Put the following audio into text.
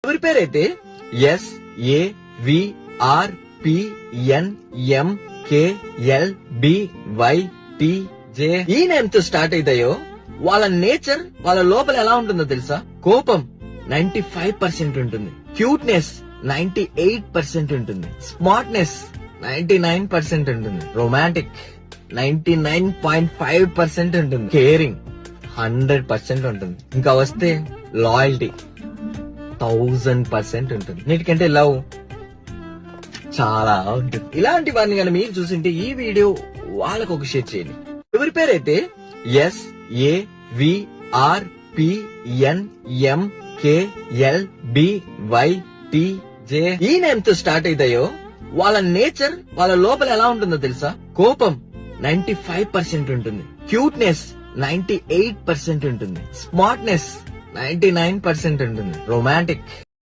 ఎవరి పేరైతే SAVRPNMKLBYTJ ఈ నేమ్ తో స్టార్ట్ అవుతాయో వాళ్ళ నేచర్ వాళ్ళ లోపల ఎలా ఉంటుందో తెలుసా? కోపం 95% ఉంటుంది, క్యూట్నెస్ 98% ఉంటుంది, స్మార్ట్నెస్ 99% ఉంటుంది, రొమాంటిక్ 99.5% ఉంటుంది, కేరింగ్ 100% ఉంటుంది, ఇంకా వస్తే లాయల్టీ 1000% ఉంటుంది, నీటికంటే లవ్ చాలా ఉంటుంది. ఇలాంటి వారిని కానీ మీరు చూసింటే ఈ వీడియో వాళ్ళకు ఒక షేర్ చేయండి. ఎవరి పేరైతే SAVRPNMKLBYTJ ఈ నేమ్ తో స్టార్ట్ అవుతాయో వాళ్ళ నేచర్ వాళ్ళ లోపల ఎలా ఉంటుందో తెలుసా? కోపం 95% ఉంటుంది, క్యూట్నెస్ 98% ఉంటుంది, స్మార్ట్నెస్ 99% ఉంటుంది, రొమాంటిక్